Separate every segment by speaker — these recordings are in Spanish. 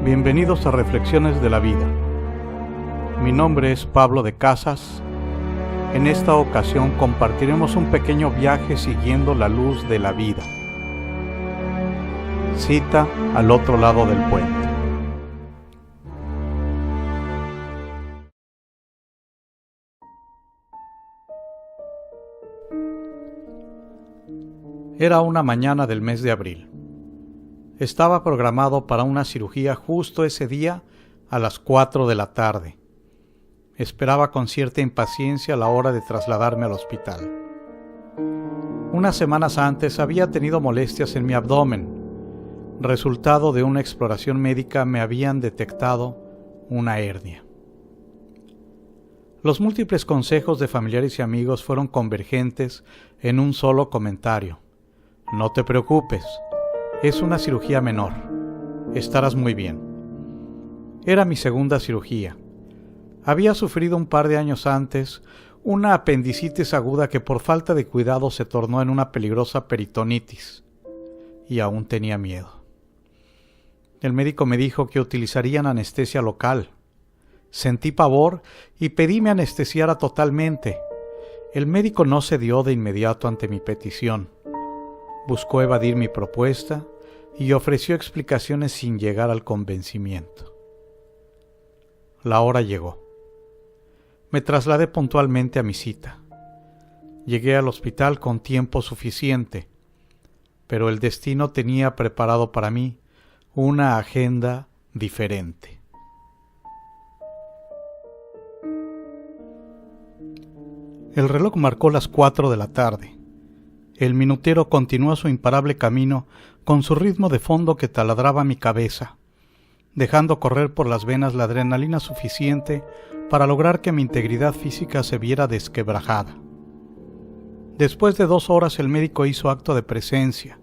Speaker 1: Bienvenidos a Reflexiones de la Vida. Mi nombre es Pablo de Casas. En esta ocasión compartiremos un pequeño viaje siguiendo la luz de la vida. Cita al otro lado del puente. Era una mañana del mes de abril. Estaba programado para una cirugía justo ese día a las 4 de la tarde. Esperaba con cierta impaciencia la hora de trasladarme al hospital. Unas semanas antes había tenido molestias en mi abdomen. Resultado de una exploración médica me habían detectado una hernia. Los múltiples consejos de familiares y amigos fueron convergentes en un solo comentario. No te preocupes, es una cirugía menor, estarás muy bien. Era mi segunda cirugía. Había sufrido un par de años antes una apendicitis aguda que por falta de cuidado se tornó en una peligrosa peritonitis, y aún tenía miedo. El médico me dijo que utilizarían anestesia local. Sentí pavor y pedí me anestesiara totalmente. El médico no cedió de inmediato ante mi petición. Buscó evadir mi propuesta y ofreció explicaciones sin llegar al convencimiento. La hora llegó. Me trasladé puntualmente a mi cita. Llegué al hospital con tiempo suficiente, pero el destino tenía preparado para mí una agenda diferente. El reloj marcó las 4 de la tarde. El minutero continuó su imparable camino con su ritmo de fondo que taladraba mi cabeza, dejando correr por las venas la adrenalina suficiente para lograr que mi integridad física se viera desquebrajada. Después de 2 horas el médico hizo acto de presencia.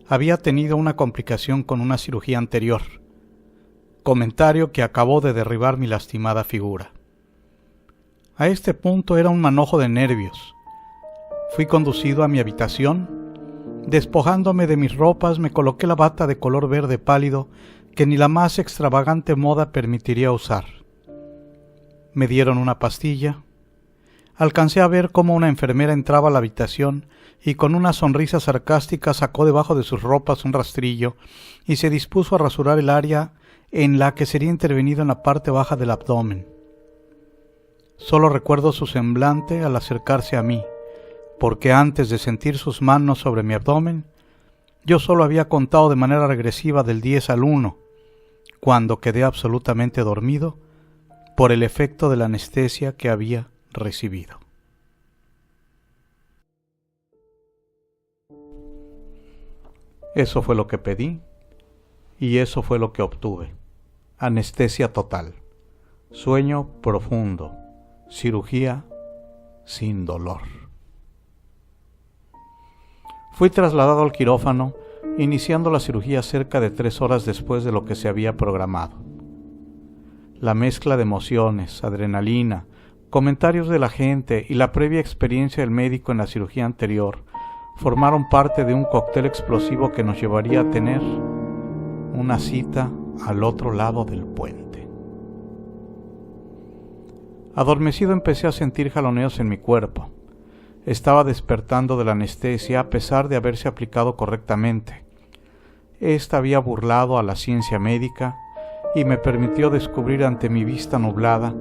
Speaker 1: Había tenido una complicación con una cirugía anterior, comentario que acabó de derribar mi lastimada figura. A este punto era un manojo de nervios. Fui conducido a mi habitación. Despojándome de mis ropas, me coloqué la bata de color verde pálido que ni la más extravagante moda permitiría usar. Me dieron una pastilla. Alcancé a ver cómo una enfermera entraba a la habitación y con una sonrisa sarcástica sacó debajo de sus ropas un rastrillo y se dispuso a rasurar el área en la que sería intervenido en la parte baja del abdomen. Solo recuerdo su semblante al acercarse a mí, porque antes de sentir sus manos sobre mi abdomen, yo solo había contado de manera regresiva del 10 al 1, cuando quedé absolutamente dormido por el efecto de la anestesia que había recibido. Eso fue lo que pedí y eso fue lo que obtuve. Anestesia total, sueño profundo, cirugía sin dolor. Fui trasladado al quirófano, iniciando la cirugía cerca de 3 horas después de lo que se había programado. La mezcla de emociones, adrenalina, comentarios de la gente y la previa experiencia del médico en la cirugía anterior formaron parte de un cóctel explosivo que nos llevaría a tener una cita al otro lado del puente. Adormecido empecé a sentir jaloneos en mi cuerpo. Estaba despertando de la anestesia a pesar de haberse aplicado correctamente. Esta había burlado a la ciencia médica y me permitió descubrir ante mi vista nublada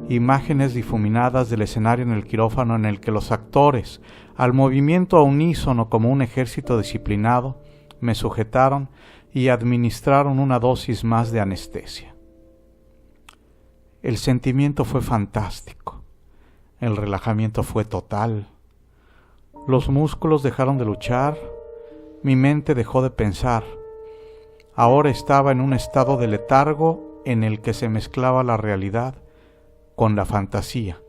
Speaker 1: imágenes difuminadas del escenario en el quirófano en el que los actores, al movimiento a unísono como un ejército disciplinado, me sujetaron y administraron una dosis más de anestesia. El sentimiento fue fantástico. El relajamiento fue total. Los músculos dejaron de luchar, mi mente dejó de pensar. Ahora estaba en un estado de letargo en el que se mezclaba la realidad con la fantasía,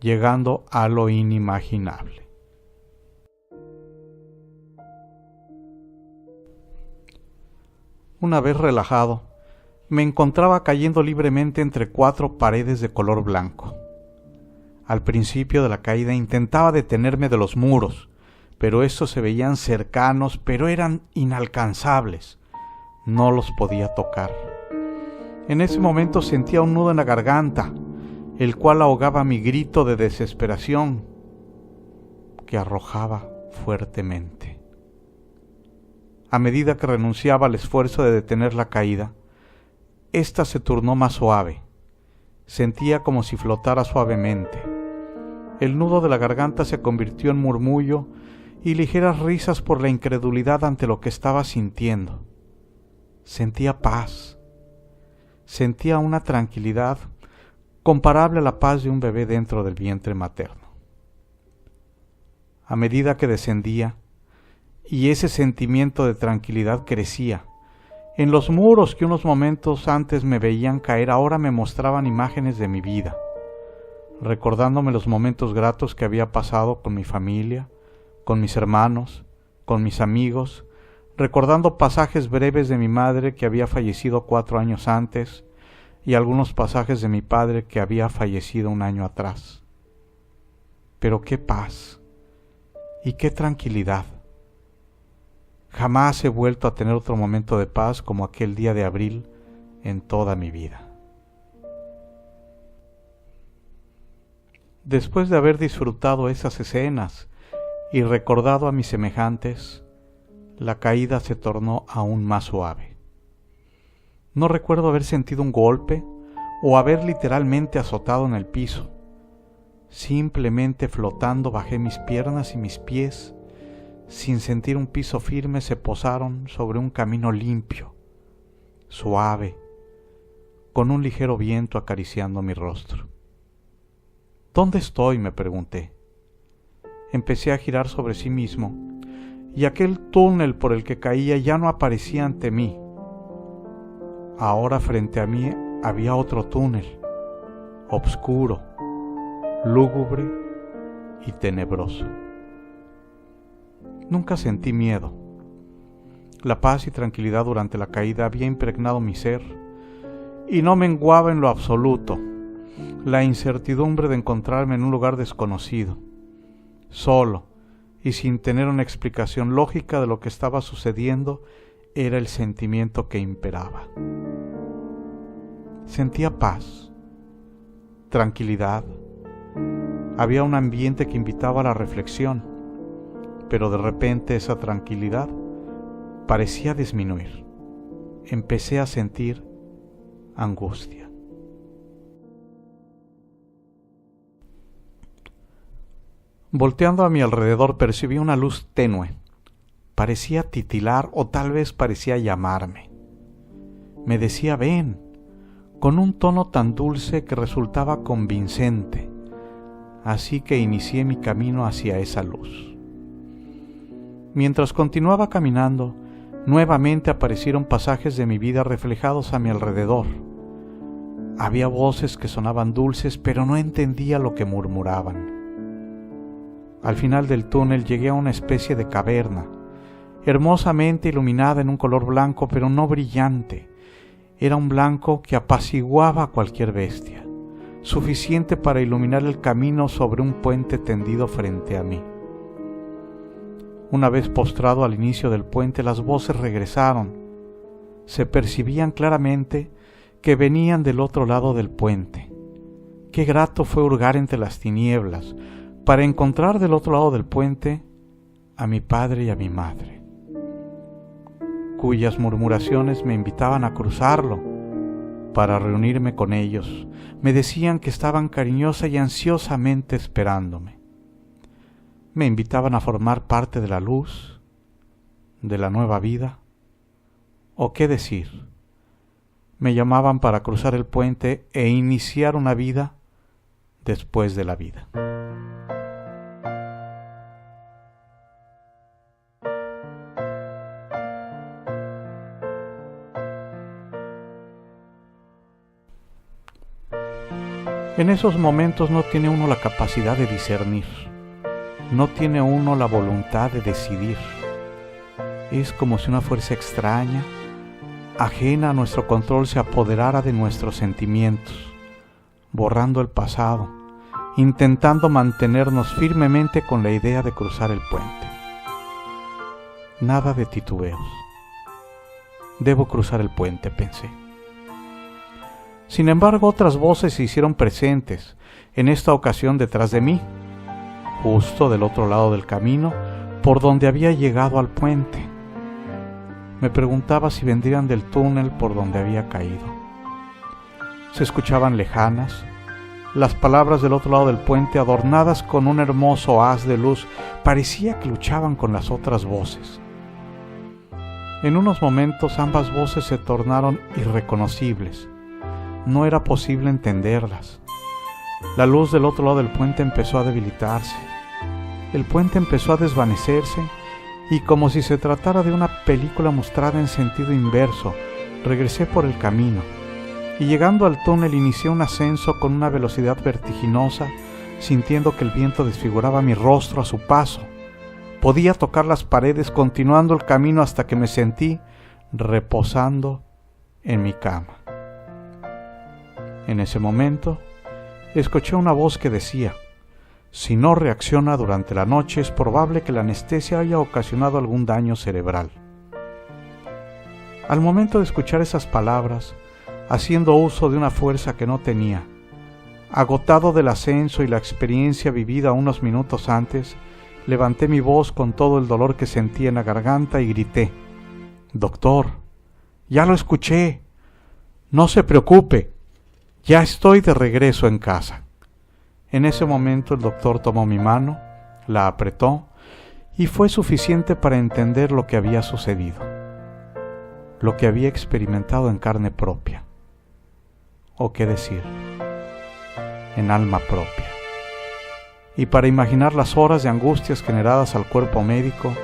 Speaker 1: llegando a lo inimaginable. Una vez relajado, me encontraba cayendo libremente entre 4 paredes de color blanco. Al principio de la caída intentaba detenerme de los muros, pero estos se veían cercanos, pero eran inalcanzables. No los podía tocar. En ese momento sentía un nudo en la garganta, el cual ahogaba mi grito de desesperación que arrojaba fuertemente. A medida que renunciaba al esfuerzo de detener la caída, ésta se tornó más suave. Sentía como si flotara suavemente. El nudo de la garganta se convirtió en murmullo y ligeras risas por la incredulidad ante lo que estaba sintiendo. Sentía paz. Sentía una tranquilidad comparable a la paz de un bebé dentro del vientre materno. A medida que descendía, y ese sentimiento de tranquilidad crecía, en los muros que unos momentos antes me veían caer ahora me mostraban imágenes de mi vida, recordándome los momentos gratos que había pasado con mi familia, con mis hermanos, con mis amigos, recordando pasajes breves de mi madre que había fallecido 4 años antes y algunos pasajes de mi padre que había fallecido 1 año atrás. Pero qué paz y qué tranquilidad. Jamás he vuelto a tener otro momento de paz como aquel día de abril en toda mi vida. Después de haber disfrutado esas escenas y recordado a mis semejantes, la caída se tornó aún más suave. No recuerdo haber sentido un golpe o haber literalmente azotado en el piso. Simplemente flotando bajé mis piernas y mis pies, sin sentir un piso firme, se posaron sobre un camino limpio, suave, con un ligero viento acariciando mi rostro. ¿Dónde estoy?, me pregunté. Empecé a girar sobre sí mismo, y aquel túnel por el que caía ya no aparecía ante mí. Ahora frente a mí había otro túnel, obscuro, lúgubre y tenebroso. Nunca sentí miedo. La paz y tranquilidad durante la caída había impregnado mi ser, y no menguaba en lo absoluto la incertidumbre de encontrarme en un lugar desconocido, solo y sin tener una explicación lógica de lo que estaba sucediendo. Era el sentimiento que imperaba. Sentía paz, tranquilidad. Había un ambiente que invitaba a la reflexión, pero de repente esa tranquilidad parecía disminuir. Empecé a sentir angustia. Volteando a mi alrededor percibí una luz tenue. Parecía titilar o tal vez parecía llamarme. Me decía ven, con un tono tan dulce que resultaba convincente. Así que inicié mi camino hacia esa luz. Mientras continuaba caminando, nuevamente aparecieron pasajes de mi vida reflejados a mi alrededor. Había voces que sonaban dulces, pero no entendía lo que murmuraban. Al final del túnel llegué a una especie de caverna, hermosamente iluminada en un color blanco, pero no brillante. Era un blanco que apaciguaba a cualquier bestia, suficiente para iluminar el camino sobre un puente tendido frente a mí. Una vez postrado al inicio del puente, las voces regresaron. Se percibían claramente que venían del otro lado del puente. Qué grato fue hurgar entre las tinieblas para encontrar del otro lado del puente a mi padre y a mi madre, cuyas murmuraciones me invitaban a cruzarlo para reunirme con ellos. Me decían que estaban cariñosa y ansiosamente esperándome. Me invitaban a formar parte de la luz, de la nueva vida, o qué decir. Me llamaban para cruzar el puente e iniciar una vida después de la vida. En esos momentos no tiene uno la capacidad de discernir, no tiene uno la voluntad de decidir. Es como si una fuerza extraña, ajena a nuestro control, se apoderara de nuestros sentimientos, borrando el pasado, intentando mantenernos firmemente con la idea de cruzar el puente. Nada de titubeos. Debo cruzar el puente, pensé. Sin embargo, otras voces se hicieron presentes, en esta ocasión detrás de mí, justo del otro lado del camino, por donde había llegado al puente. Me preguntaba si vendrían del túnel por donde había caído. Se escuchaban lejanas. Las palabras del otro lado del puente, adornadas con un hermoso haz de luz, parecía que luchaban con las otras voces. En unos momentos ambas voces se tornaron irreconocibles. No era posible entenderlas. La luz del otro lado del puente empezó a debilitarse. El puente empezó a desvanecerse y, como si se tratara de una película mostrada en sentido inverso, regresé por el camino y, llegando al túnel, inicié un ascenso con una velocidad vertiginosa, sintiendo que el viento desfiguraba mi rostro a su paso. Podía tocar las paredes continuando el camino hasta que me sentí reposando en mi cama. En ese momento, escuché una voz que decía: si no reacciona durante la noche, es probable que la anestesia haya ocasionado algún daño cerebral. Al momento de escuchar esas palabras, haciendo uso de una fuerza que no tenía, agotado del ascenso y la experiencia vivida unos minutos antes, levanté mi voz con todo el dolor que sentía en la garganta y grité: «Doctor, ya lo escuché. No se preocupe. Ya estoy de regreso en casa». En ese momento el doctor tomó mi mano, la apretó y fue suficiente para entender lo que había sucedido, lo que había experimentado en carne propia, o qué decir, en alma propia, y para imaginar las horas de angustias generadas al cuerpo médico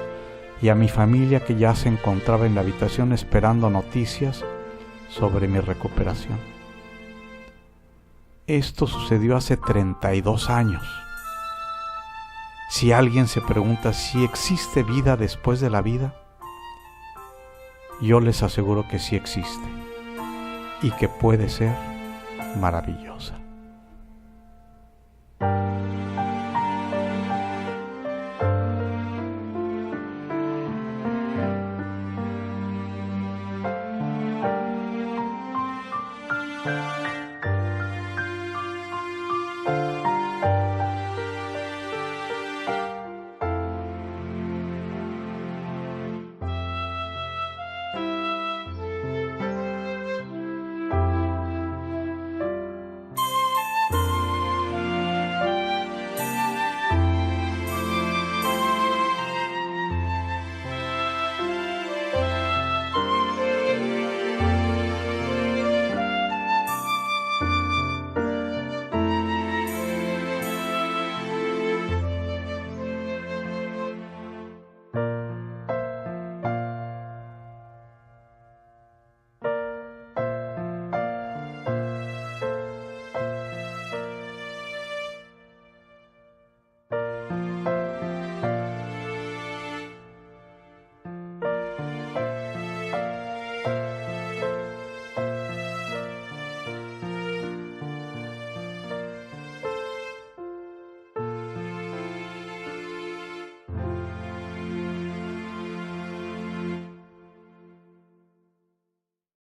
Speaker 1: y a mi familia que ya se encontraba en la habitación esperando noticias sobre mi recuperación. Esto sucedió hace 32 años. Si alguien se pregunta si existe vida después de la vida, yo les aseguro que sí existe y que puede ser maravillosa.